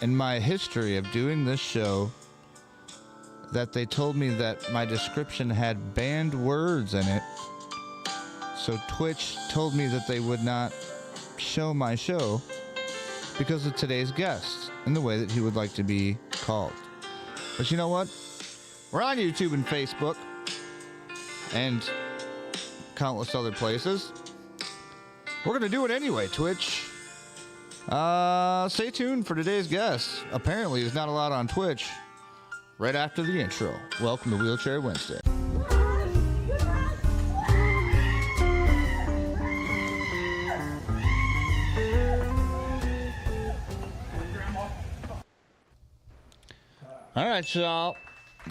in my history of doing this show that they told me that my description had banned words in it. So Twitch told me that they would not show my show because of today's guest and the way that he would like to be called. But you know what? We're on YouTube and Facebook and countless other places. We're going to do it anyway, Twitch. Stay tuned for today's guest. Apparently, he's not allowed on Twitch. Right after the intro. Welcome to Wheelchair Wednesday. All right, y'all.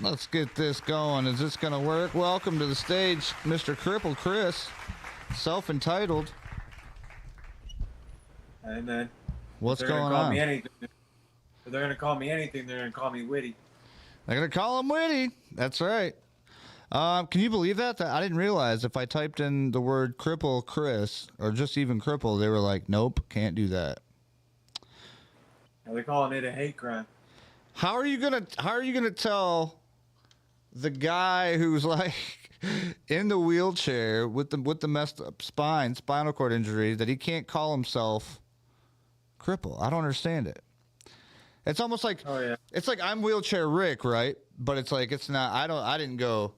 Let's get this going. Is this going to work? Welcome to the stage, Mr. Cripple Chris. Self-entitled. And then what's going on? If they're going to call me anything, they're going to call me witty. They're going to call him witty. That's right. Can you believe that? I didn't realize if I typed in the word Cripple Chris or just even Cripple, they were like, nope, can't do that. Now they're calling it a hate crime. How are you gonna tell the guy who's like in the wheelchair with the messed up spinal cord injury that he can't call himself Cripple? I don't understand it. It's almost like, it's like I'm Wheelchair Rick, right? But it's like, it's not, I didn't go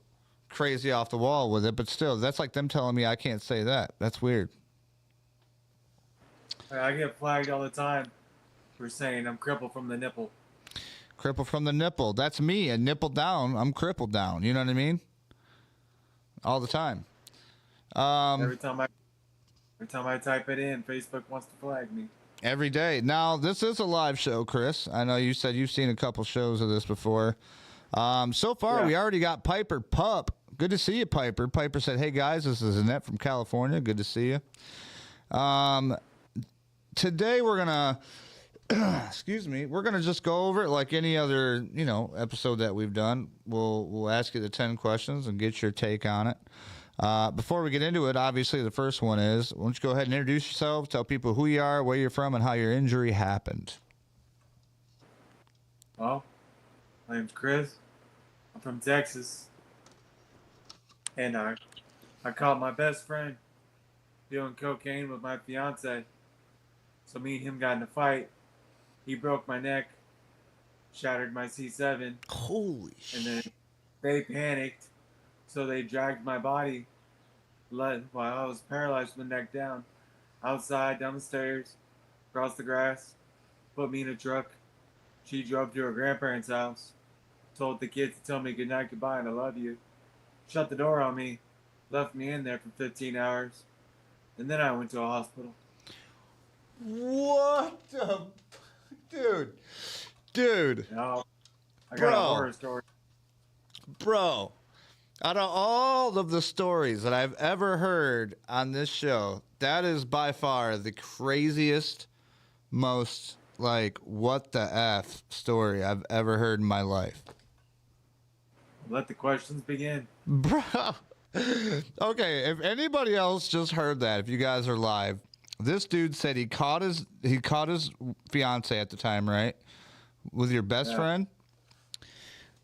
crazy off the wall with it, but still, that's like them telling me I can't say that. That's weird. I get flagged all the time for saying I'm crippled from the nipple. Cripple from the nipple. That's me. And nipple down, I'm crippled down. You know what I mean? All the time. Every time I type it in, Facebook wants to flag me. Every day. Now, this is a live show, Chris. I know you said you've seen a couple shows of this before. So far, we already got Piper Pup. Good to see you, Piper. Piper said, hey, guys, this is Annette from California. Good to see you. Today, we're going to... excuse me, we're going to just go over it like any other, episode that we've done. We'll ask you the 10 questions and get your take on it. Before we get into it, obviously the first one is, why don't you go ahead and introduce yourself, tell people who you are, where you're from, and how your injury happened. Well, my name's Chris. I'm from Texas. And I caught my best friend doing cocaine with my fiance. So me and him got in a fight. He broke my neck, shattered my C7. Holy shit. And then they panicked, so they dragged my body while I was paralyzed from the neck down, outside, down the stairs, across the grass, put me in a truck. She drove to her grandparents' house, told the kids to tell me goodnight, goodbye, and I love you. Shut the door on me, left me in there for 15 hours, and then I went to a hospital. What the... Dude. No, I got a horror story. Bro, out of all of the stories that I've ever heard on this show, that is by far the craziest, most, like, what the F story I've ever heard in my life. Let the questions begin. Bro. Okay, if anybody else just heard that, if you guys are live, this dude said he caught his fiance at the time, right? With your best friend?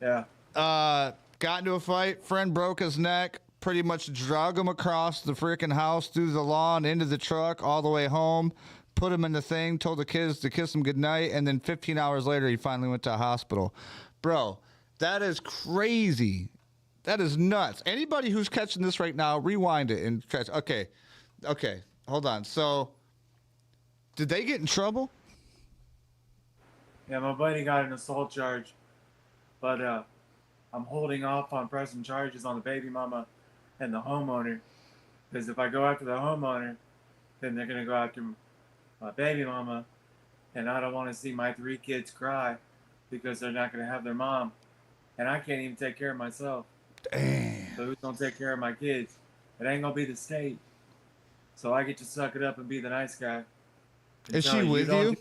Yeah. Got into a fight. Friend broke his neck. Pretty much drug him across the freaking house, through the lawn, into the truck, all the way home. Put him in the thing, told the kids to kiss him goodnight, and then 15 hours later, he finally went to a hospital. Bro, that is crazy. That is nuts. Anybody who's catching this right now, rewind it and catch. Okay. Hold on. So, did they get in trouble? Yeah, my buddy got an assault charge, but I'm holding off on pressing charges on the baby mama and the homeowner, because if I go after the homeowner, then they're going to go after my baby mama, and I don't want to see my 3 kids cry because they're not going to have their mom, and I can't even take care of myself. Damn. So who's going to take care of my kids? It ain't going to be the state. So I get to suck it up and be the nice guy. Is she with you?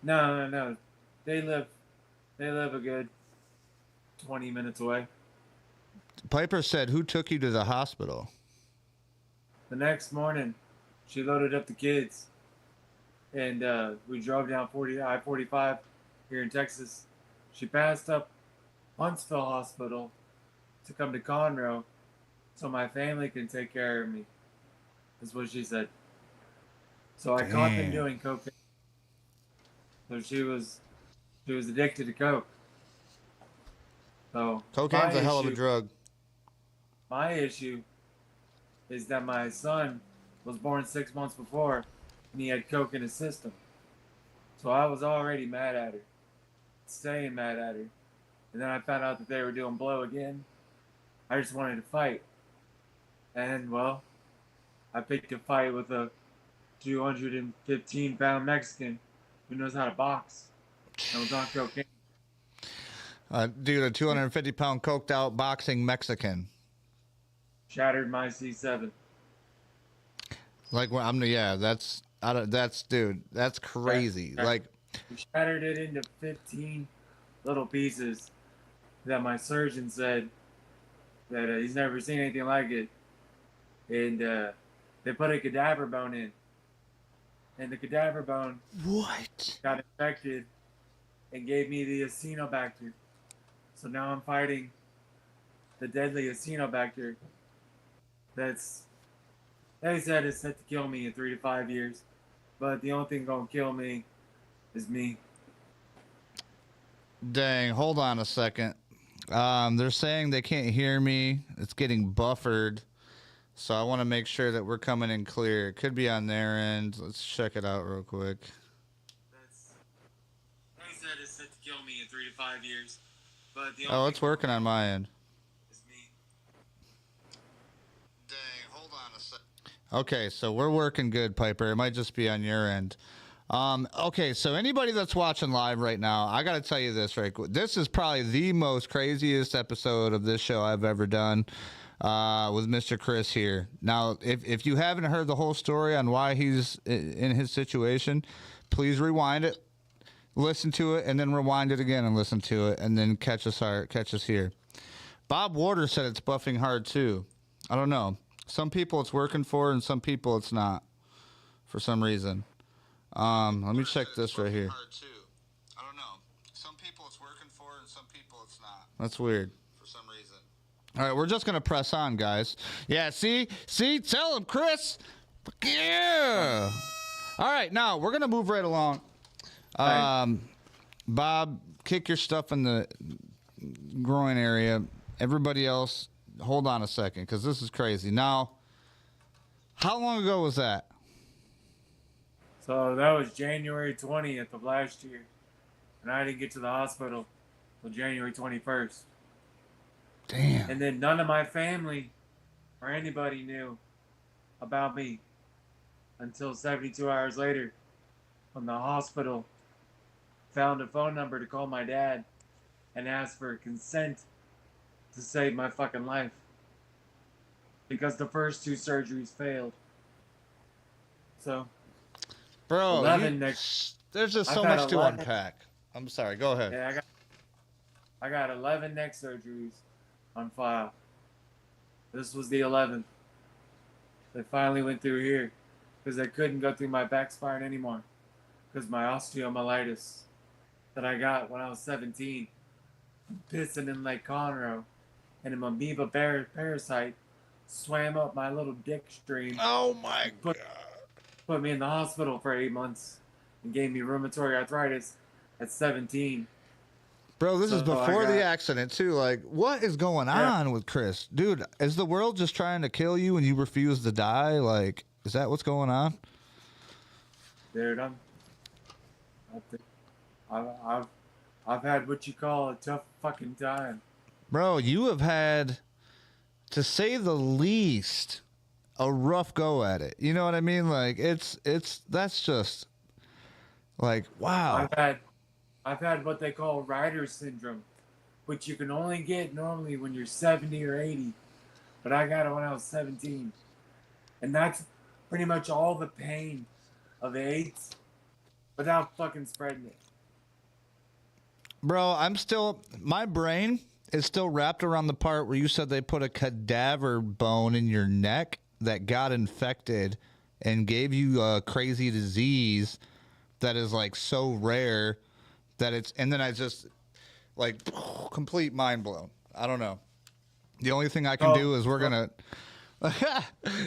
No. They live a good 20 minutes away. Piper said, who took you to the hospital? The next morning, she loaded up the kids. and we drove down I-45 here in Texas. She passed up Huntsville Hospital to come to Conroe so my family can take care of me. Is what she said. So I caught them Damn. doing cocaine. So she was addicted to coke. So Cocaine's a hell of a drug. my issue is that my son was born 6 months before and he had coke in his system. So I was already mad at her, staying mad at her. And then I found out that they were doing blow again. I just wanted to fight. And, well, I picked a fight with a 215-pound Mexican who knows how to box. And was on cocaine. Dude, a 250-pound coked out boxing Mexican. Shattered my C7. Like, that's dude, that's crazy. Like, we shattered it into 15 little pieces that my surgeon said that he's never seen anything like it. And they put a cadaver bone in. And the cadaver bone got infected and gave me the Acinetobacter. So now I'm fighting the deadly Acinetobacter that's, they said, is set to kill me in 3 to 5 years. But the only thing gonna kill me is me. dang, hold on a second. They're saying they can't hear me. It's getting buffered. So I want to make sure that we're coming in clear. It could be on their end. Let's check it out real quick. They said it's set to kill me in 3 to 5 years. But the Oh, it's working on my end. is me. Dang, hold on a second. Okay, so we're working good, Piper. It might just be on your end. Okay, so anybody that's watching live right now, I got to tell you this right quick. This is probably the most craziest episode of this show I've ever done with Mr. Chris here. Now, if you haven't heard the whole story on why he's in his situation, please rewind it, listen to it, and then rewind it again and listen to it, and then catch us here. Bob Warder said it's buffing hard too. I don't know. Some people it's working for, and some people it's not, for some reason. Let me check this right here. I don't know. Some people it's working for, and some people it's not. That's weird. For some reason. All right, we're just gonna press on, guys. Yeah, see, tell him, Chris. Yeah. All right, now we're gonna move right along. Bob, kick your stuff in the groin area. Everybody else, hold on a second, because this is crazy. Now, how long ago was that? So that was January 20th of last year. And I didn't get to the hospital until January 21st. Damn. And then none of my family or anybody knew about me until 72 hours later when the hospital found a phone number to call my dad and ask for consent to save my fucking life. Because the first 2 surgeries failed. So, Bro, 11 there's just so I've had much to 11 unpack. I'm sorry, go ahead. Yeah, I got 11 neck surgeries on file. This was the 11th. They finally went through here because they couldn't go through my back spine anymore because my osteomyelitis that I got when I was 17, pissing in Lake Conroe, and an amoeba parasite swam up my little dick stream. Oh my God. Put me in the hospital for 8 months and gave me rheumatoid arthritis at 17. Bro, this is before the accident, too. Like, what is going on with Chris? Dude, is the world just trying to kill you and you refuse to die? Like, is that what's going on? Dude, I've had what you call a tough fucking time. Bro, you have had, to say the least, a rough go at it. You know what I mean? Like, that's just, like, wow. I've had what they call rider syndrome, which you can only get normally when you're 70 or 80. But I got it when I was 17. And that's pretty much all the pain of AIDS without fucking spreading it. Bro, my brain is still wrapped around the part where you said they put a cadaver bone in your neck that got infected and gave you a crazy disease that is like so rare that it's, and then I just like complete mind blown. I don't know. The only thing I can do is we're gonna.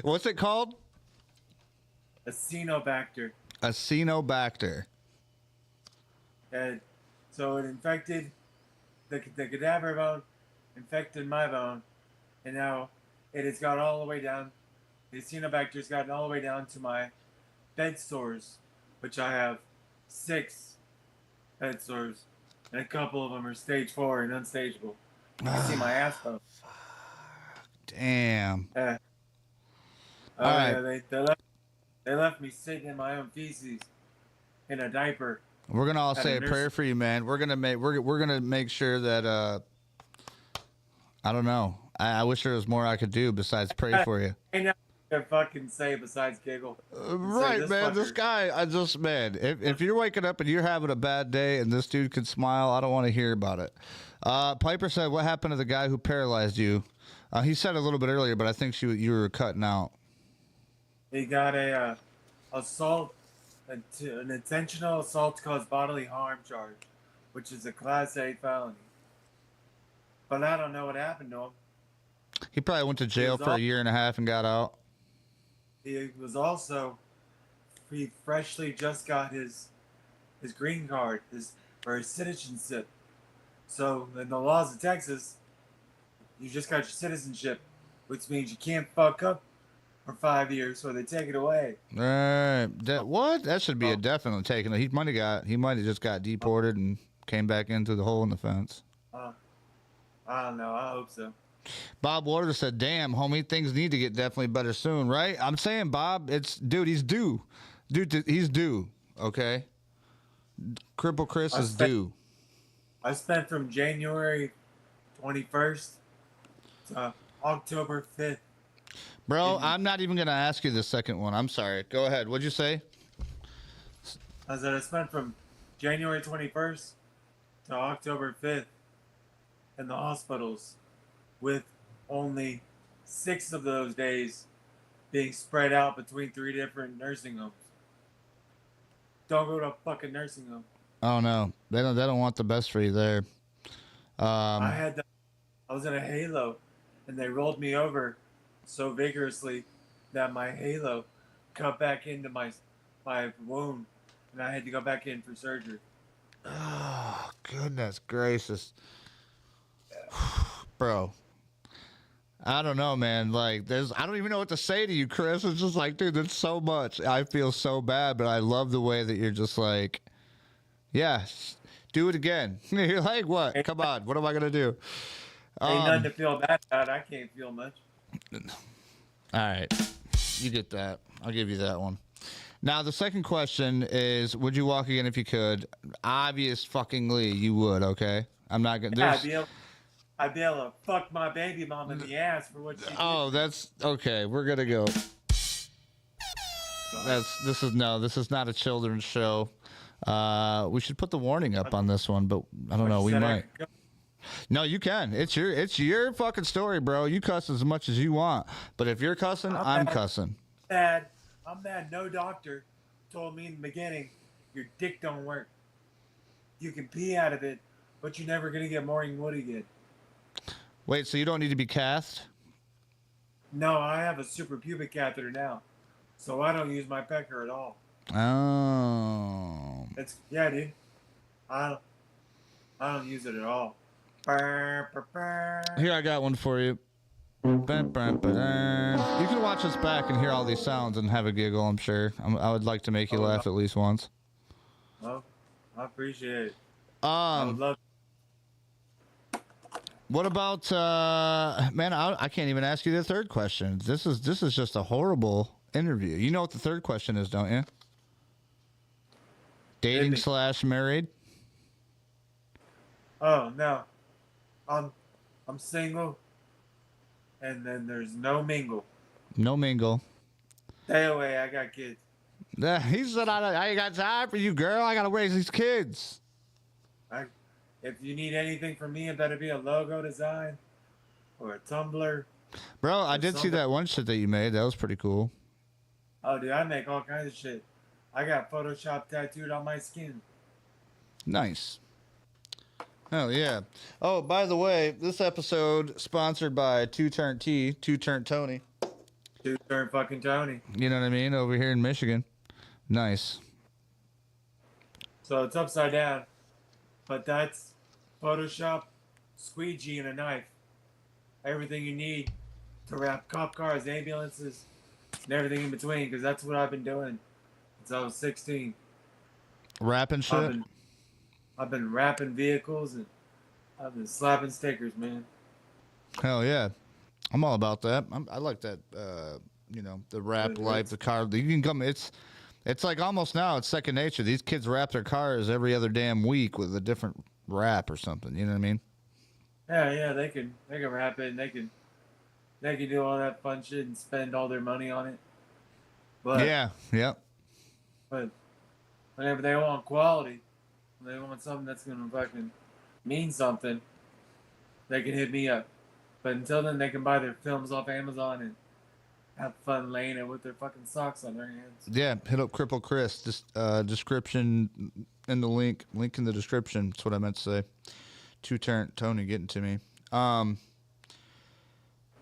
What's it called? Acinetobacter. Acinetobacter. And so it infected the cadaver bone, infected my bone, and now it has got all the way down. The Acinetobacter's gotten all the way down to my bed sores, which I have 6 bed sores, and a couple of them are stage 4 and unstageable. You can see my ass bone. Damn. Yeah. Oh All yeah, right. they left me sitting in my own feces in a diaper. We're gonna all say a prayer for you, man. We're gonna make sure that I don't know. I wish there was more I could do besides pray for you. I know what to fucking say besides giggle. Right, man. This guy, man. If you're waking up and you're having a bad day and this dude can smile, I don't want to hear about it. Piper said, "What happened to the guy who paralyzed you?" He said a little bit earlier, but I think you were cutting out. He got a assault, an intentional assault to cause bodily harm charge, which is a Class A felony. But I don't know what happened to him. He probably went to jail for a year and a half and got out. He freshly just got his green card, his citizenship. So in the laws of Texas, you just got your citizenship, which means you can't fuck up for 5 years, or they take it away. What? That should be a definite taking. He might have just got deported and came back in through the hole in the fence. I don't know. I hope so. Bob Waters said, "Damn, homie, things need to get definitely better soon, right?" I'm saying, Bob, he's due. Dude, he's due. Okay. Cripple Chris is due. I spent from January 21st to October 5th. Bro, I'm not even going to ask you the second one. I'm sorry. Go ahead. What'd you say? I said I spent from January 21st to October 5th in the hospitals, with only 6 of those days being spread out between 3 different nursing homes. Don't go to a fucking nursing home. Oh no, they don't want the best for you there. I was in a halo, and they rolled me over so vigorously that my halo cut back into my wound, and I had to go back in for surgery. Oh, goodness gracious. Bro. I don't know, man. Like, I don't even know what to say to you, Chris. It's just like, dude, that's so much. I feel so bad, but I love the way that you're just like, yeah, do it again. You're like, what? Come on. What am I going to do? Ain't nothing to feel bad about. I can't feel much. All right. You get that. I'll give you that one. Now, the second question is, would you walk again if you could? Obvious fuckingly, you would, okay? I'm not going to... I'd be able to fuck my baby mom in the ass for what she did. Oh, that's... Okay, we're going to go. This is not a children's show. We should put the warning up on this one, but I don't know. We might. No, you can. It's your fucking story, bro. You cuss as much as you want. But if you're cussing, I'm cussing. I'm mad. No doctor told me in the beginning, your dick don't work. You can pee out of it, but you're never going to get more than what he get. Wait, so you don't need to be cast? No, I have a suprapubic catheter now, so I don't use my pecker at all. Oh. Yeah, dude. I don't use it at all. Here, I got one for you. You can watch us back and hear all these sounds and have a giggle, I'm sure. I would like to make you laugh at least once. Well, I appreciate it. I would love. What about man? I can't even ask you the third question. This is just a horrible interview. You know what the third question is, don't you? Dating / married. Oh no, I'm single, and then there's no mingle. No mingle. Stay away. I got kids. He said, "I ain't got time for you, girl. I gotta raise these kids." If you need anything from me, it better be a logo design or a Tumblr. Bro, I did see that one shit that you made. That was pretty cool. Oh, dude, I make all kinds of shit. I got Photoshop tattooed on my skin. Nice. Oh yeah. Oh, by the way, this episode sponsored by Two Turn Tony. Two turn fucking Tony. You know what I mean? Over here in Michigan. Nice. So it's upside down, but that's Photoshop, squeegee, and a knife. Everything you need to wrap cop cars, ambulances, and everything in between. Because that's what I've been doing since I was 16. Rapping shit. I've been wrapping vehicles and I've been slapping stickers, man. Hell yeah. I'm all about that. I like that. The rap life, the car. You can come. It's like almost now it's second nature. These kids wrap their cars every other damn week with a different wrap or something. You know what I mean? Yeah. They can wrap it and they can do all that fun shit and spend all their money on it. But yeah. But whenever they want quality, when they want something that's gonna fucking mean something, they can hit me up. But until then, they can buy their films off Amazon and have fun laying it with their fucking socks on their hands. Yeah, hit up Cripple Chris. Description in the link in the description. That's what I meant to say. Two Turn Tony getting to me.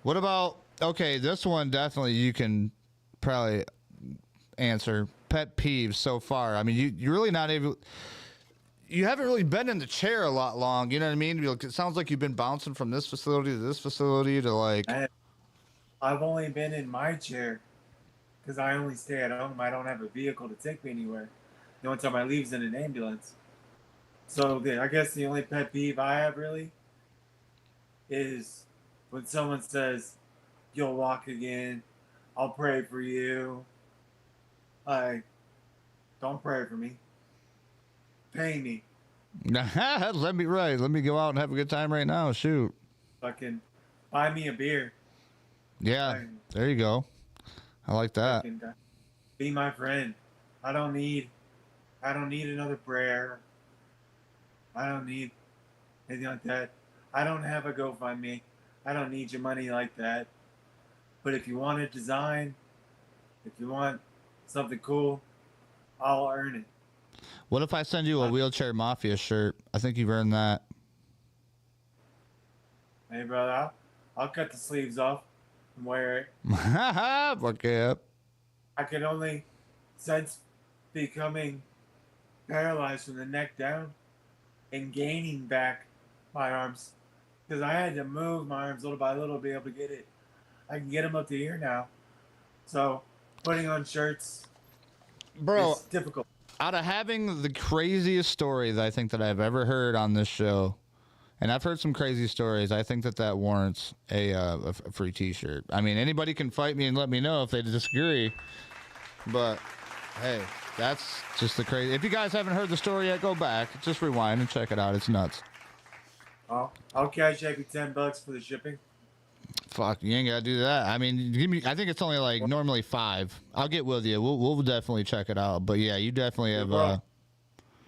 What about, okay, this one definitely you can probably answer. Pet peeves so far. I mean, you're really not able... You haven't really been in the chair a lot long, you know what I mean? It sounds like you've been bouncing from this facility to this facility to like... I've only been in my chair because I only stay at home. I don't have a vehicle to take me anywhere. The only time I leave is in an ambulance. So I guess the only pet peeve I have really is when someone says, "You'll walk again. I'll pray for you." Don't pray for me. Pay me. Let me go out and have a good time right now. Shoot. Fucking buy me a beer. Yeah, there you go. I like that. Be my friend. I don't need another prayer. I don't need anything like that. I don't have a GoFundMe. I don't need your money like that. But if you want a design, if you want something cool, I'll earn it. What if I send you a Wheelchair Mafia shirt? I think you've earned that. Hey, brother, I'll cut the sleeves off and wear it. Fuck yeah. I could only, since becoming paralyzed from the neck down and gaining back my arms, because I had to move my arms little by little to be able to get it. I can get them up to here now. So putting on shirts is difficult. Out of having the craziest story that I think that I've ever heard on this show, and I've heard some crazy stories, I think that warrants a free T-shirt. I mean, anybody can fight me and let me know if they disagree. But hey, that's just the crazy. If you guys haven't heard the story yet, go back, just rewind and check it out. It's nuts. I'll cash you $10 for the shipping. Fuck, you ain't gotta do that. I mean, give me. I think it's only like normally $5. I'll get with you. We'll definitely check it out. But yeah, you definitely have.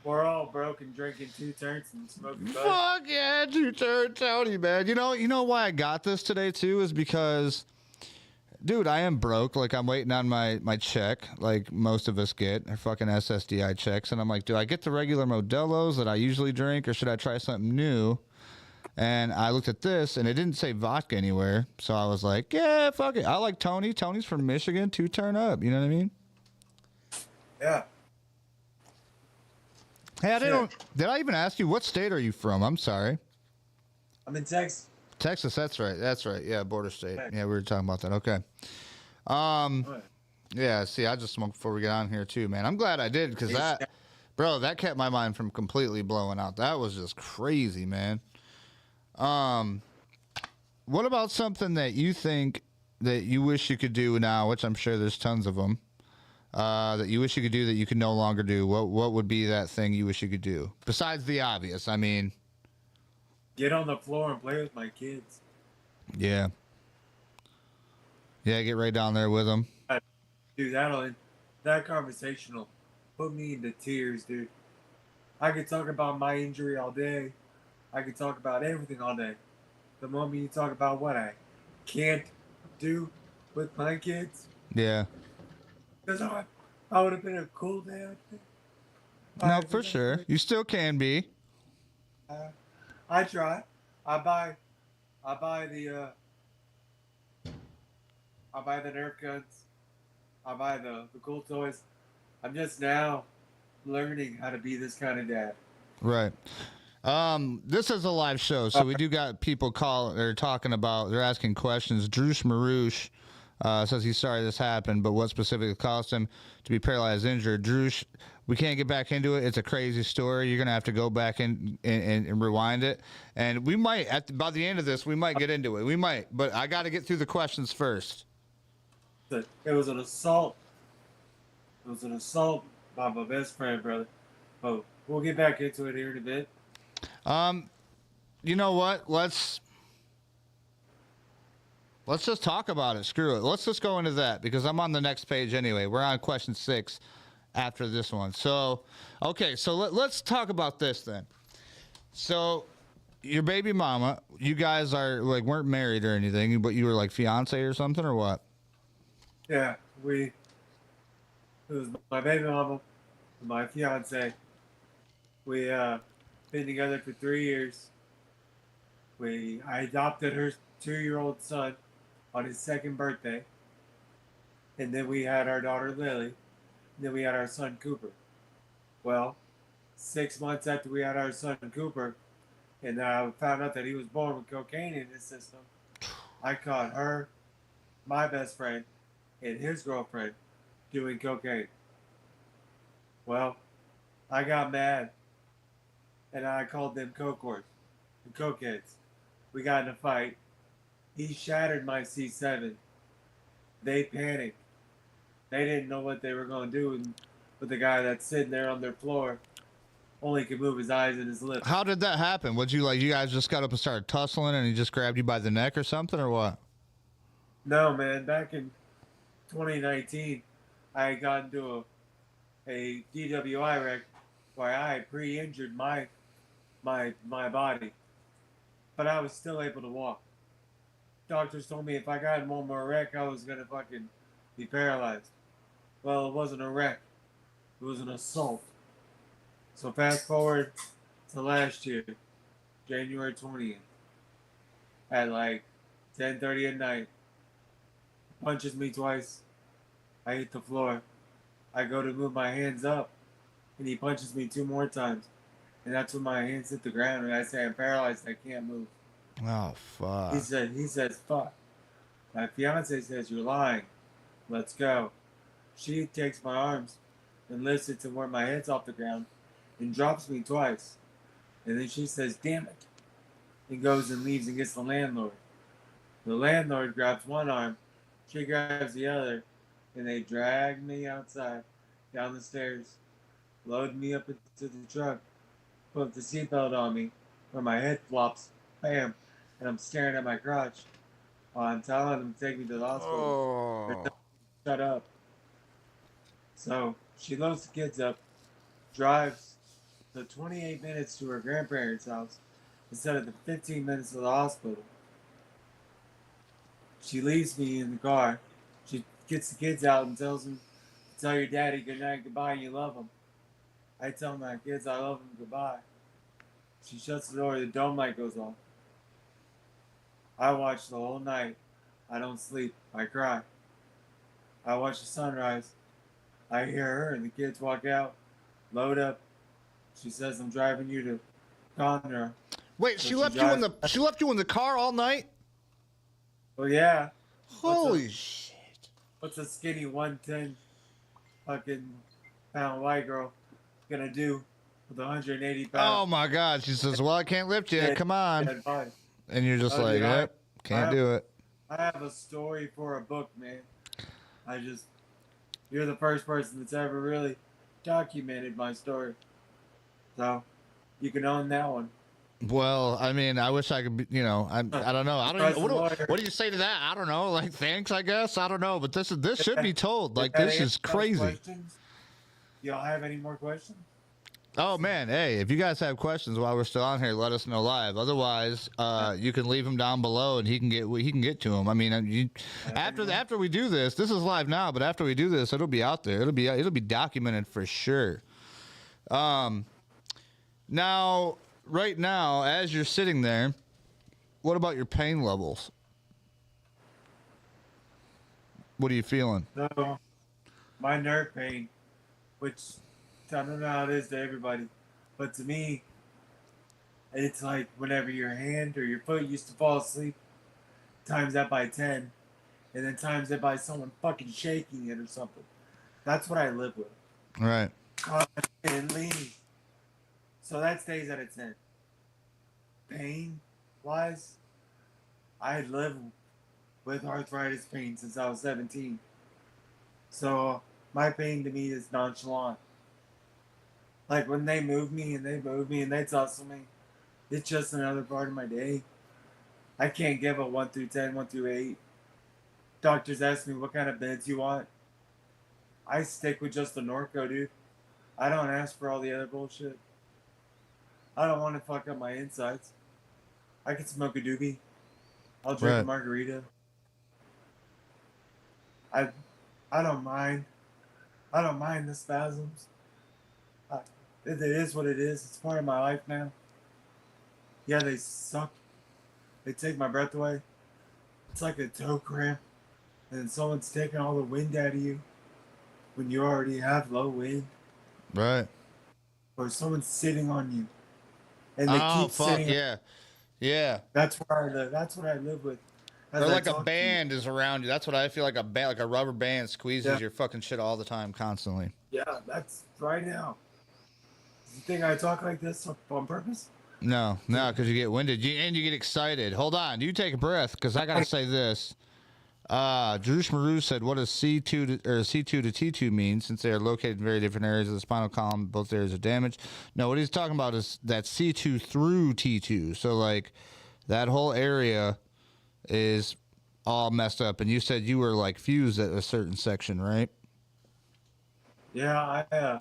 We're all broke and drinking 2 turns and smoking. Fuck yeah, 2 turn Tony, man. You know why I got this today too is because, dude, I am broke. Like I'm waiting on my check, like most of us get our fucking SSDI checks, and I'm like, do I get the regular Modelo's that I usually drink, or should I try something new? And I looked at this, and it didn't say vodka anywhere. So I was like, yeah, fuck it. I like Tony. Tony's from Michigan. 2 turn up. You know what I mean? Yeah. Hey, did I even ask you, what state are you from? I'm sorry. I'm in Texas. Texas, that's right. Yeah, border state. Yeah, we were talking about that. Okay. Yeah, see, I just smoked before we get on here, too, man. I'm glad I did, because that kept my mind from completely blowing out. That was just crazy, man. What about something that you think that you wish you could do now, which I'm sure there's tons of them, that you wish you could do that you can no longer do? What would be that thing you wish you could do? Besides the obvious, I mean. Get on the floor and play with my kids. Yeah. Yeah, get right down there with them. Dude, that conversation will put me into tears, dude. I could talk about my injury all day. I could talk about everything all day. The moment you talk about what I can't do with my kids. Yeah. Because I would have been a cool dad. No, for sure. You still can be. I try. I buy. I buy the. I buy the Nerf guns. I buy the cool toys. I'm just now learning how to be this kind of dad. Right. This is a live show, so we do got people they're talking about, they're asking questions. Droosh Marouche says he's sorry this happened, but what specifically caused him to be paralyzed injured? Droosh, we can't get back into it. It's a crazy story. You're going to have to go back and rewind it. And we might, by the end of this, we might get into it. We might, but I got to get through the questions first. It was an assault. It was an assault by my best friend, brother. Oh, we'll get back into it here in a bit. You know what? Let's just talk about it. Screw it. Let's just go into that because I'm on the next page anyway. We're on question 6 after this one. So, okay. So let's talk about this then. So your baby mama, you guys are like, weren't married or anything, but you were like fiance or something or what? Yeah, it was my baby mama, my fiance. We, been together for 3 years. I adopted her 2-year-old son on his 2nd birthday. And then we had our daughter Lily. And then we had our son Cooper. Well, 6 months after we had our son Cooper, and I found out that he was born with cocaine in his system, I caught her, my best friend, and his girlfriend doing cocaine. Well, I got mad. And I called them coke-whores, the cokeheads. We got in a fight. He shattered my C7. They panicked. They didn't know what they were going to do with the guy that's sitting there on their floor. Only could move his eyes and his lips. How did that happen? Would you you guys just got up and started tussling and he just grabbed you by the neck or something or what? No, man. Back in 2019, I had gotten into a DWI wreck where I had pre-injured my body, but I was still able to walk. Doctors told me if I got in one more wreck, I was gonna fucking be paralyzed. Well, it wasn't a wreck; it was an assault. So fast forward to last year, January 20th, at like 10:30 at night. Punches me twice. I hit the floor. I go to move my hands up, and he punches me 2 more times. And that's when my hands hit the ground, and I say I'm paralyzed. I can't move. Oh fuck. He says fuck. My fiance says you're lying. Let's go. She takes my arms and lifts it to where my head's off the ground, and drops me twice. And then she says, "Damn it!" and goes and leaves and gets the landlord. The landlord grabs one arm, she grabs the other, and they drag me outside, down the stairs, load me up into the truck. Put the seatbelt on me, where my head flops, bam, and I'm staring at my crotch. While I'm telling them to take me to the hospital. Oh. Shut up. So she loads the kids up, drives the 28 minutes to her grandparents' house instead of the 15 minutes to the hospital. She leaves me in the car. She gets the kids out and tells them, "Tell your daddy good night, goodbye, you love him." I tell my kids I love them goodbye. She shuts the door, the dome light goes off. I watch the whole night. I don't sleep. I cry. I watch the sunrise. I hear her and the kids walk out, load up. She says, "I'm driving you to Conroe." Wait, So she left you in the car all night? Well, yeah. Holy shit. What's a skinny 110 fucking pound white girl gonna do with 180 pounds? Oh my god. She says, "Well, I can't lift you. Come on." And you're just like, dude, "Yep, can't do it." I have a story for a book, man. You're the first person that's ever really documented my story. So, you can own that one. Well, I mean, I wish I could be, I don't know. I don't even, what do you say to that? I don't know. Like, thanks, I guess. I don't know. But this should be told. Like, this is crazy. Y'all have any more questions? Oh man, hey, if you guys have questions while we're still on here, let us know live. Otherwise, you can leave them down below, and he can get to them. I mean, after we do this, this is live now, but after we do this, it'll be out there. It'll be documented for sure. Now, right now, as you're sitting there, what about your pain levels? What are you feeling? So, my nerve pain, which I don't know how it is to everybody, but to me, it's like whenever your hand or your foot used to fall asleep, times that by 10, and then times that by someone fucking shaking it or something. That's what I live with. Right. Constantly. So that stays at a 10. Pain wise, I live with arthritis pain since I was 17. So my pain to me is nonchalant. Like when they move me and they tussle me, it's just another part of my day. I can't give a 1 through 10, 1 through 8. Doctors ask me what kind of beds you want. I stick with just the Norco, dude. I don't ask for all the other bullshit. I don't want to fuck up my insides. I can smoke a doobie. I'll drink a margarita. I don't mind. I don't mind the spasms. It is what it is. It's part of my life now. Yeah, they suck. They take my breath away. It's like a toe cramp. And someone's taking all the wind out of you when you already have low wind. Right. Or someone's sitting on you. And they keep sitting. Yeah. Yeah. That's where I live. That's what I live with. Or like a band is around you. That's what I feel like. Like a rubber band squeezes your fucking shit all the time, constantly. Yeah, that's right now. You think I talk like this on purpose? No, because you get winded and you get excited. Hold on, you take a breath, because I gotta say this. Drush Maru said, "What does C2 to T2 mean? Since they are located in very different areas of the spinal column, both areas are damaged." No, what he's talking about is that C2 through T2. So like that whole area is all messed up. And you said you were like fused at a certain section, right? Yeah, I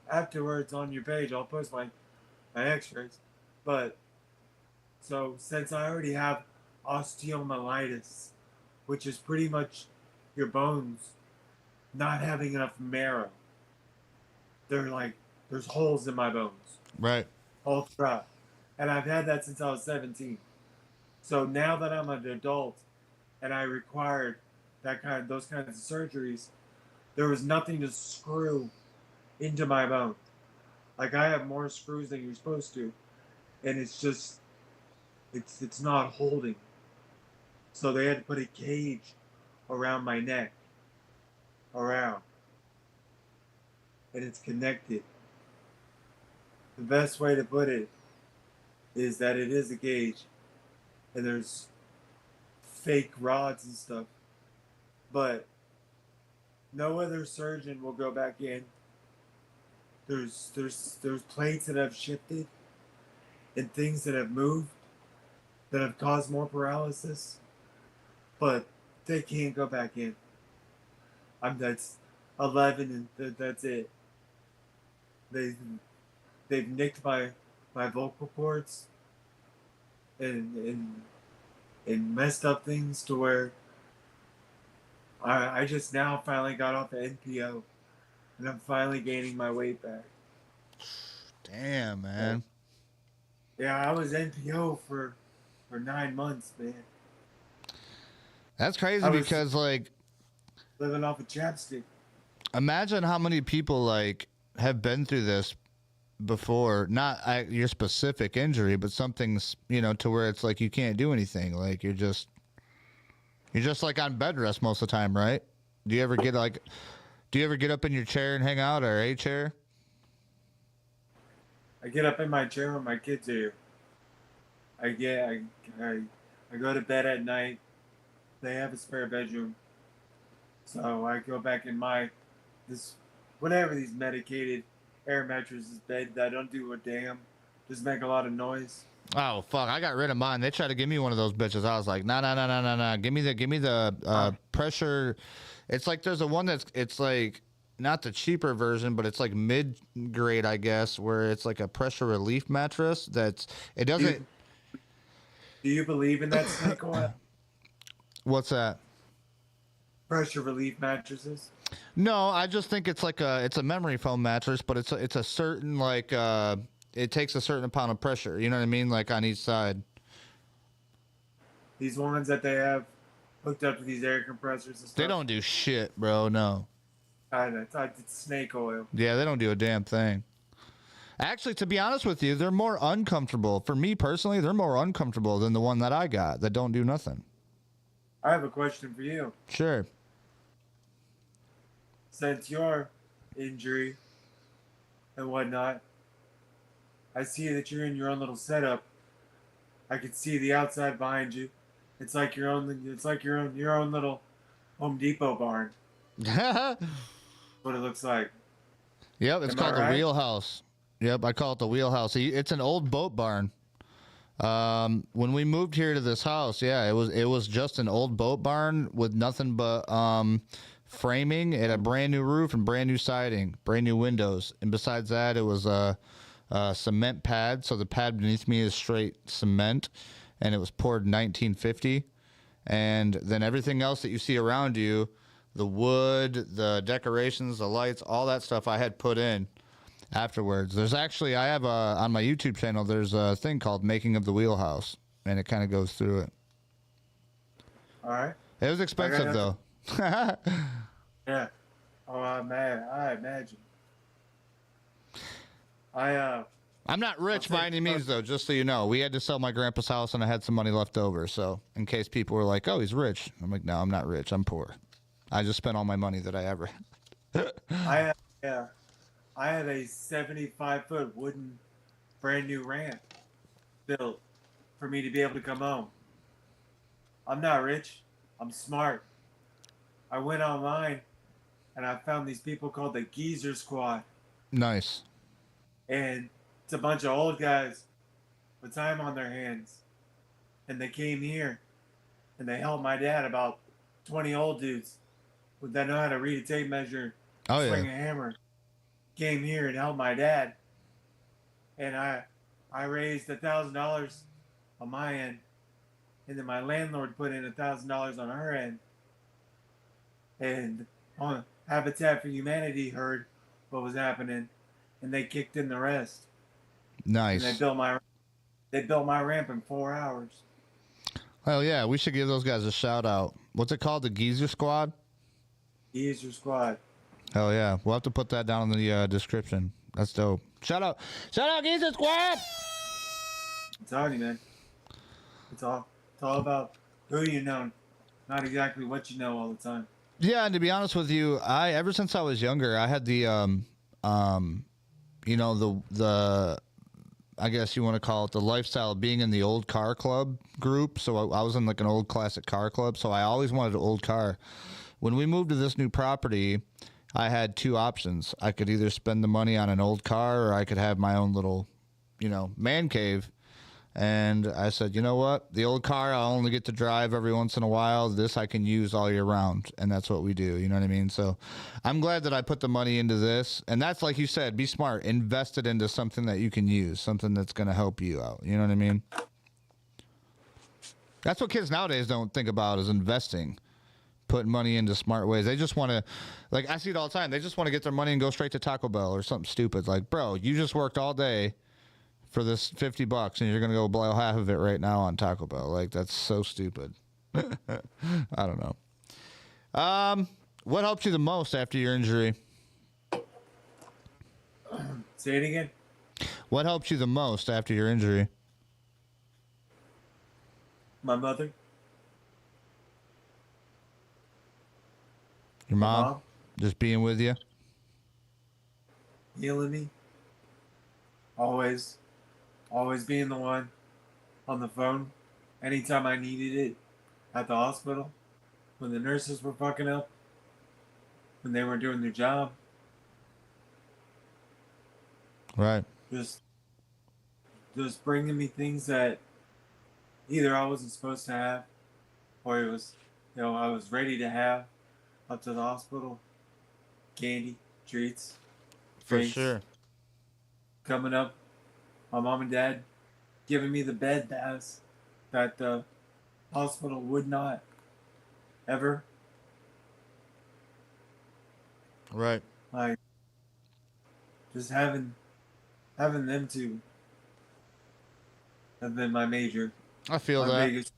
afterwards on your page I'll post my x-rays. But so since I already have osteomyelitis, which is pretty much your bones not having enough marrow, they're like there's holes in my bones. Right. All throughout. And I've had that since I was 17. So now that I'm an adult and I required those kinds of surgeries, there was nothing to screw into my bone. Like I have more screws than you're supposed to, and it's just it's not holding. So they had to put a cage around my neck, and it's connected. The best way to put it is that it is a cage, and there's fake rods and stuff, but no other surgeon will go back in. There's plates that have shifted and things that have moved that have caused more paralysis, but they can't go back in. That's 11 and that's it. They've nicked my vocal cords and messed up things to where I just now finally got off the NPO. And I'm finally gaining my weight back. Damn, man. Yeah, I was NPO for 9 months, man. That's crazy because, like, living off a chapstick. Imagine how many people, like, have been through this before. Not your specific injury, but something's, to where it's like you can't do anything. Like, you're just like on bed rest most of the time, right? Do you ever get up in your chair and hang out, or a chair? I get up in my chair when my kids are here. I go to bed at night. They have a spare bedroom. So I go back in these medicated air mattresses bed that don't do a damn. Just make a lot of noise. Oh fuck! I got rid of mine. They tried to give me one of those bitches. I was like, nah. Give me the pressure. It's like there's a one it's like not the cheaper version, but it's like mid grade, I guess, where it's like a pressure relief mattress. It doesn't. Do you believe in that snake oil? What's that? Pressure relief mattresses? No, I just think it's a memory foam mattress, but it's a certain it takes a certain amount of pressure. You know what I mean? Like on each side. These ones that they have hooked up to these air compressors and stuff. They don't do shit, bro. No. I thought it's snake oil. Yeah, they don't do a damn thing. Actually, to be honest with you, they're more uncomfortable. For me personally, they're more uncomfortable than the one that I got that don't do nothing. I have a question for you. Sure. Since your injury and whatnot, I see that you're in your own little setup. I can see the outside behind you. It's like your own. It's like your own little Home Depot barn. What it looks like. Yep, it's called the wheelhouse. Yep, I call it the wheelhouse. It's an old boat barn. When we moved here to this house, yeah, it was just an old boat barn with nothing but framing. It had a brand new roof and brand new siding, brand new windows, and besides that, it was a cement pad. So the pad beneath me is straight cement, and it was poured in 1950. And then everything else that you see around you, the wood, the decorations, the lights, all that stuff I had put in afterwards. There's actually, I have on my YouTube channel, there's a thing called Making of the Wheelhouse, and it kind of goes through it. All right. It was expensive, though. Yeah. Oh, I imagine. I'm not rich by any means, though, just so you know. We had to sell my grandpa's house, and I had some money left over, so in case people were like, oh, he's rich. I'm like, no, I'm not rich. I'm poor. I just spent all my money that I ever had. I have a 75-foot wooden brand new ramp built for me to be able to come home. I'm not rich. I'm smart. I went online and I found these people called the Geezer Squad. Nice. And it's a bunch of old guys with time on their hands. And they came here and they helped my dad, about 20 old dudes that know how to read a tape measure, swing a hammer. Came here and helped my dad, and I raised $1,000 on my end, and then my landlord put in $1,000 on her end, and on Habitat for Humanity heard what was happening, and they kicked in the rest. Nice. And they built my ramp in 4 hours. Hell yeah, we should give those guys a shout out. What's it called? The Geezer Squad? Geezer Squad. Hell yeah. We'll have to put that down in the description. That's dope. Shout out Geezer Squad! I'm telling you, man. It's all about who you know, not exactly what you know all the time. Yeah, and to be honest with you, ever since I was younger, I had the I guess you want to call it the lifestyle of being in the old car club group. So I was in like an old classic car club, so I always wanted an old car. When we moved to this new property, I had two options. I could either spend the money on an old car or I could have my own little, man cave. And I said, you know what? The old car, I'll only get to drive every once in a while. This I can use all year round. And that's what we do. You know what I mean? So I'm glad that I put the money into this. And that's like you said, be smart. Invest it into something that you can use, something that's going to help you out. You know what I mean? That's what kids nowadays don't think about, is investing. Putting money into smart ways. They just want to, like, I see it all the time. They just want to get their money and go straight to Taco Bell or something stupid. Like, bro, you just worked all day for this $50 and you're going to go blow half of it right now on Taco Bell. Like, that's so stupid. I don't know. What helped you the most after your injury? Say it again. What helped you the most after your injury? My mother. Your mom? Just being with you? Healing me. Always being the one on the phone anytime I needed it at the hospital, when the nurses were fucking up, when they were doing their job. Right. Just bringing me things that either I wasn't supposed to have, or it was, I was ready to have up to the hospital. Candy, treats, For drinks, sure. coming up. My mom and dad giving me the bed baths that the hospital would not ever. Right. Like just having them two have been my I feel my that. biggest.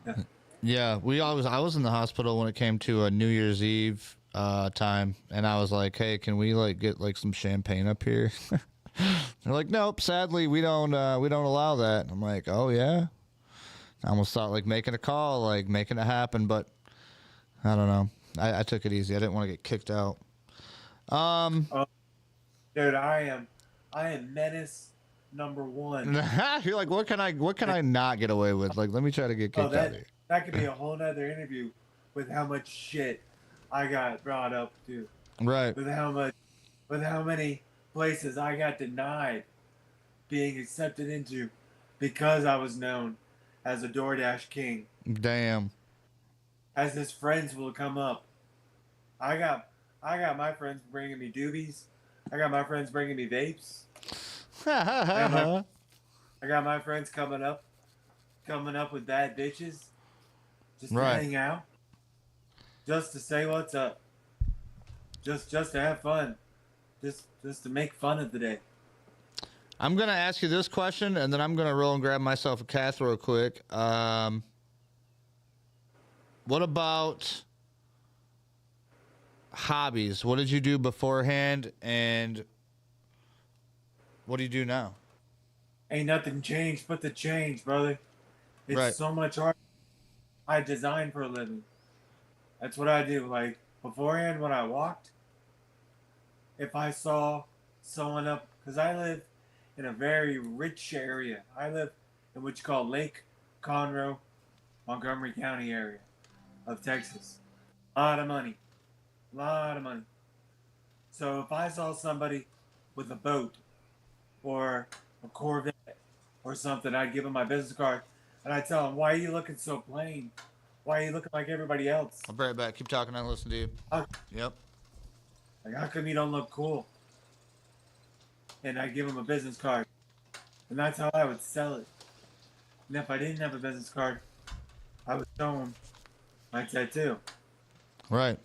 Yeah. Yeah, I was in the hospital when it came to a New Year's Eve time, and I was like, "Hey, can we like get like some champagne up here?" They're like, "Nope, sadly we don't allow that." I'm like, "Oh yeah." I almost thought like making a call, like making it happen, but I don't know. I took it easy. I didn't want to get kicked out. Oh, dude, I am menace number one. You're like, what can I not get away with? Like, let me try to get Oh, kicked out of here. that could be a whole nother interview with how much shit I got brought up to, Right. with how many places I got denied being accepted into because I was known as a DoorDash king. Damn. As his friends will come up, I got my friends bringing me doobies. I got my friends bringing me vapes. I got my friends coming up with bad bitches, just to Right. hang out, just to say what's up, just to have fun, just to make fun of the day. I'm gonna ask you this question, and then I'm gonna roll and grab myself a cath real quick. What about hobbies? What did you do beforehand, and what do you do now? Ain't nothing changed but the change, brother. It's Right. so much hard. I design for a living. That's what I do. Like beforehand, when I walked, if I saw someone up, because I live in a very rich area. I live in what you call Lake Conroe, Montgomery County area of Texas. A lot of money. A lot of money. So if I saw somebody with a boat or a Corvette or something, I'd give them my business card and I'd tell them, "Why are you looking so plain? Why are you looking like everybody else? I'll be right back. Keep talking. I'll listen to you. How, Yep. like, how come you don't look cool?" And I'd give them a business card. And that's how I would sell it. And if I didn't have a business card, I would show them my tattoo. Right.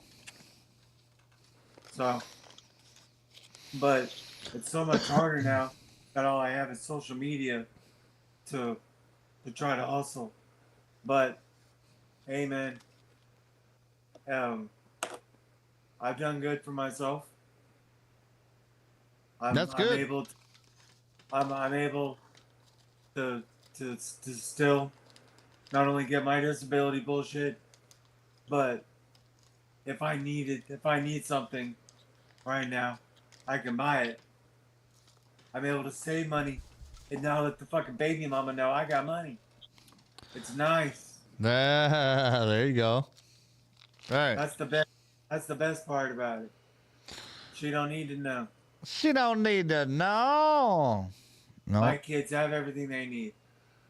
So, but it's so much harder now that all I have is social media to try to hustle. But hey, man, I've done good for myself. That's good. I'm able to still not only get my disability bullshit, but if I need something right now, I can buy it. I'm able to save money and not let the fucking baby mama know I got money. It's nice. There you go. Right. That's the best. That's the best part about it. She don't need to know. She don't need to know. No. My kids have everything they need.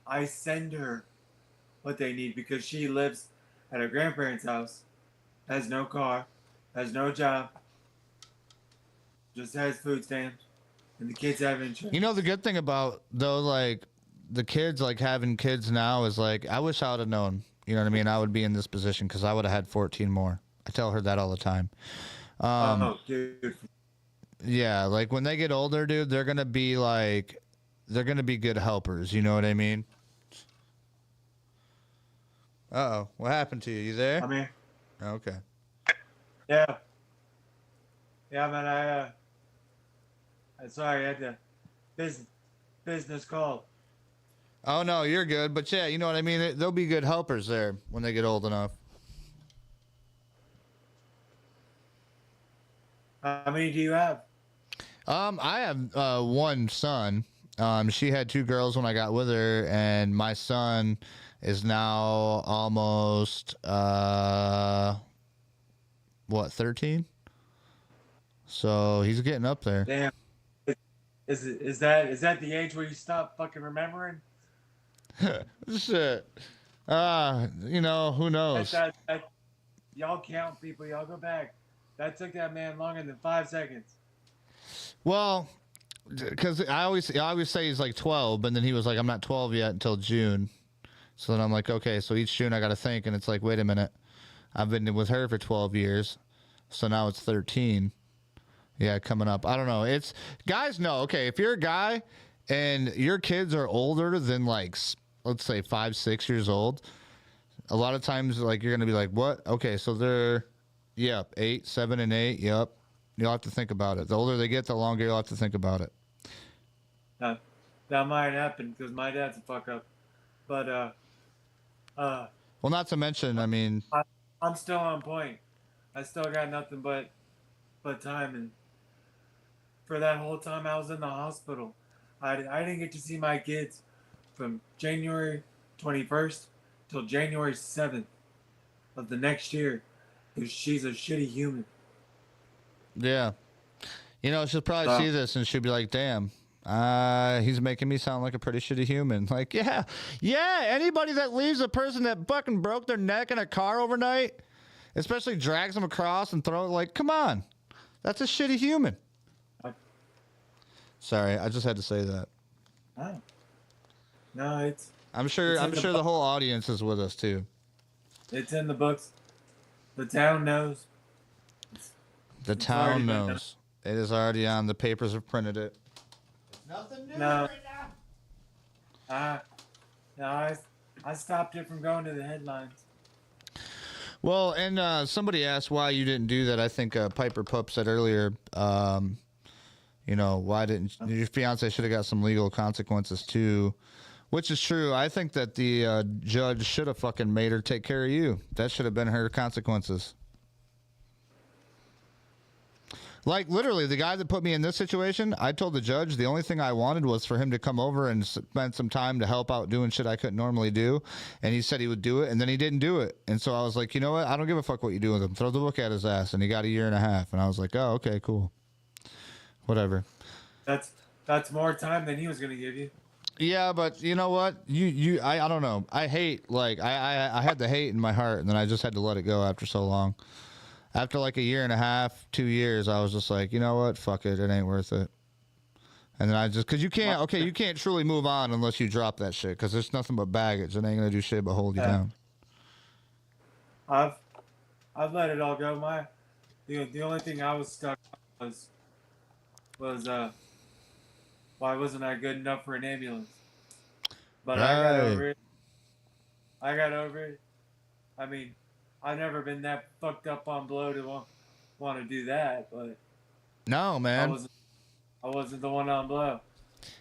I send her what they need because she lives at her grandparents' house, has no car, has no job, just has food stamps, and the kids have insurance. You know the good thing about though, like the kids, like having kids now is like I wish I would have known. You know what I mean? I would be in this position because I would have had 14 more. I tell her that all the time. Oh, dude. Yeah, like when they get older, dude, they're gonna be good helpers. You know what I mean? Uh-oh, what happened to you? You there? I'm here. Okay. Yeah. Yeah, man. I sorry, I had to business call. Oh no, you're good. But yeah, you know what I mean. They'll be good helpers there when they get old enough. How many do you have? I have one son. She had two girls when I got with her, and my son is now almost 13? So he's getting up there. Damn. Is that the age where you stop fucking remembering? Shit. Who knows? Y'all count, people. Y'all go back. That took that man longer than 5 seconds. Well, because I always say he's like 12, but then he was like, I'm not 12 yet until June. So then I'm like, okay, so each June I got to think, and it's like, wait a minute, I've been with her for 12 years, so now it's 13. Yeah, coming up. I don't know. It's guys know. Okay, if you're a guy and your kids are older than like, let's say 5, 6 years old, a lot of times like you're gonna be like, what? Okay, so they're, yep, 8, 7, and 8. Yep, you'll have to think about it. The older they get, the longer you'll have to think about it. That might happen because my dad's a fuck up. But well, not to mention, I mean, I'm still on point. I still got nothing but time, and for that whole time I was in the hospital, I didn't get to see my kids from January 21st till January 7th of the next year because she's a shitty human. yeah. You know, she'll probably see this and she'll be like, damn, he's making me sound like a pretty shitty human. Like, yeah. Anybody that leaves a person that fucking broke their neck in a car overnight, especially drags them across and throw it, like, come on. That's a shitty human. Sorry, I just had to say that. Oh. No, it's. I'm sure the whole audience is with us too. It's in the books. The town knows. The town knows. It is already on. The papers have printed it. Nothing new right now. I stopped it from going to the headlines. Well, and somebody asked why you didn't do that. I think Piper Pup said earlier, you know, why didn't your fiance should have got some legal consequences too, which is true. I think that the judge should have fucking made her take care of you. That should have been her consequences. Like, literally, the guy that put me in this situation, I told the judge the only thing I wanted was for him to come over and spend some time to help out doing shit I couldn't normally do. And he said he would do it, and then he didn't do it. And so I was like, you know what? I don't give a fuck what you do with him. Throw the book at his ass. And he got 1.5 years. And I was like, oh, okay, cool. Whatever. That's more time than he was going to give you. Yeah, but you know what? I don't know. I hate, like, I had the hate in my heart, and then I just had to let it go after so long. After like 1.5 years, 2 years, I was just like, you know what? Fuck it. It ain't worth it. And then I just, because you can't truly move on unless you drop that shit, because there's nothing but baggage. It ain't going to do shit but hold you down. I've let it all go. The only thing I was stuck on was why wasn't I good enough for an ambulance? But right. I got over it. I mean, I've never been that fucked up on blow to want to do that, but no, man, I wasn't the one on blow.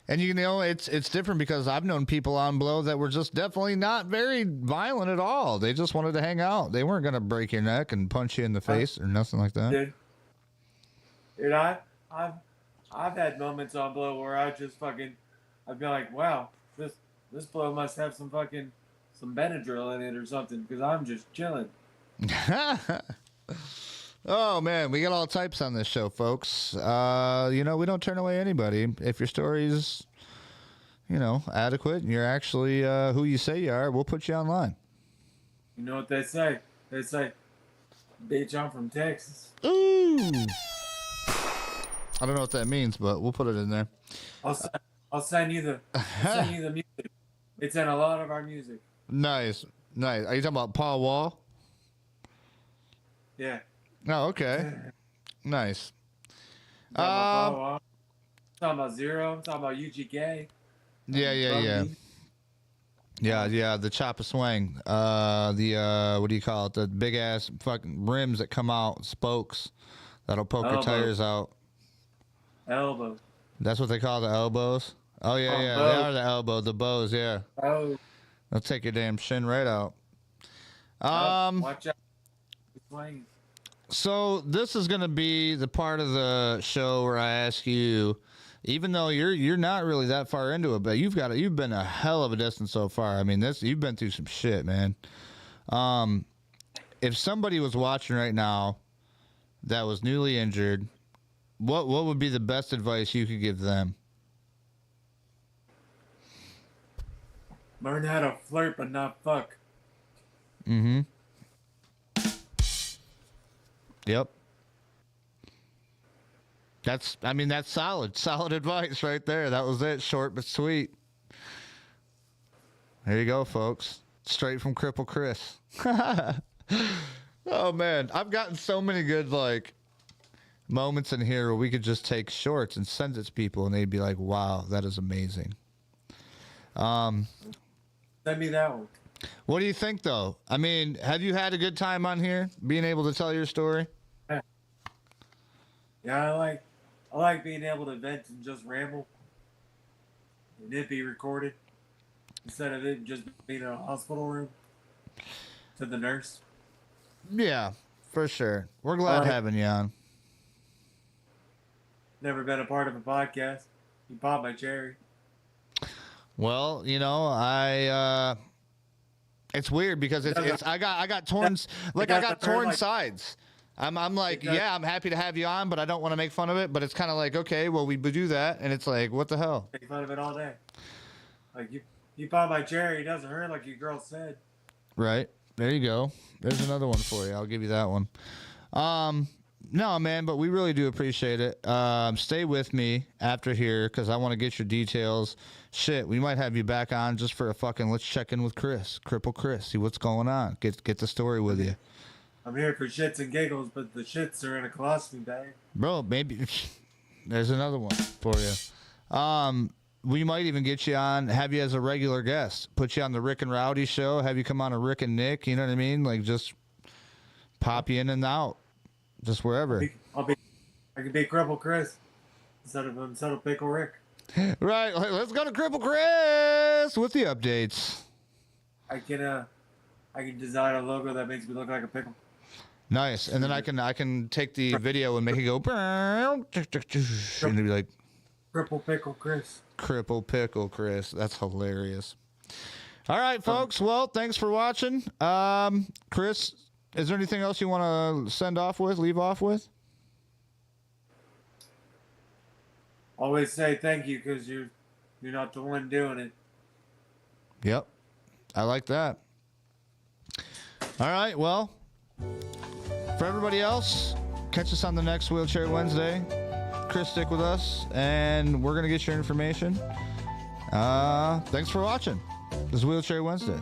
And you know, it's different because I've known people on blow that were just definitely not very violent at all. They just wanted to hang out. They weren't gonna break your neck and punch you in the face or nothing like that. Dude, I've had moments on blow where I'd be like, wow, this blow must have some Benadryl in it or something because I'm just chilling. Oh man, we got all types on this show, folks. You know, we don't turn away anybody. If your story's, you know, adequate and you're actually who you say you are, we'll put you online. You know what they say? They say, bitch, I'm from Texas. Ooh. I don't know what that means, but we'll put it in there. I'll send you the music. It's in a lot of our music. Nice. Are you talking about Paul Wall? Yeah. Oh, okay. Nice. Talking about Zero. Talking about UGK. Yeah. The chop a swing. What do you call it? The big ass fucking rims that come out, spokes that'll poke your tires out. Elbow. That's what they call the elbows. Oh yeah, they are the elbow, the bows. Yeah. Oh. They'll take your damn shin right out. Watch out. Swing. So this is gonna be the part of the show where I ask you, even though you're not really that far into it, but you've been a hell of a distance so far. I mean, you've been through some shit, man. If somebody was watching right now that was newly injured, what would be the best advice you could give them? Learn how to flirt but not fuck. Mm-hmm. Yep. That's solid. Solid advice right there. That was it. Short but sweet. There you go, folks. Straight from Cripple Chris. Oh, man. I've gotten so many good, moments in here where we could just take shorts and send it to people, and they'd be like, wow, that is amazing. Send me that one. What do you think, though? I mean, have you had a good time on here, being able to tell your story? Yeah, I like being able to vent and just ramble, and it be recorded instead of it just being in a hospital room to the nurse. Yeah, for sure. We're glad having you on. Never been a part of a podcast. You popped my cherry. Well, it's weird because I got torn sides. I'm like, yeah, I'm happy to have you on, but I don't want to make fun of it. But it's kind of like, okay, well, we do that, and it's like, what the hell? Make fun of it all day. Like you popped my cherry. It doesn't hurt, like your girl said. Right. There you go. There's another one for you. I'll give you that one. No, man, but we really do appreciate it. Stay with me after here because I want to get your details. Shit, we might have you back on just for a fucking let's check in with Chris, Cripple Chris, see what's going on. Get the story with you. I'm here for shits and giggles, but the shits are in a colostomy bag. Bro, maybe there's another one for you. We might even get you on, have you as a regular guest, put you on the Rick and Rowdy show, have you come on a Rick and Nick, you know what I mean? Like just pop you in and out. Just wherever. I can be Cripple Chris instead of Pickle Rick. Right. Let's go to Cripple Chris with the updates. I can design a logo that makes me look like a pickle. Nice. And then I can take the video and make it go and it'd be like Cripple Pickle Chris. Cripple Pickle Chris. That's hilarious. All right, folks. Well, thanks for watching. Chris, is there anything else you want to leave off with? Always say thank you because you're not the one doing it. Yep. I like that. All right. Well, for everybody else, catch us on the next Wheelchair Wednesday. Chris, stick with us, and we're going to get your information. Thanks for watching. This is Wheelchair Wednesday.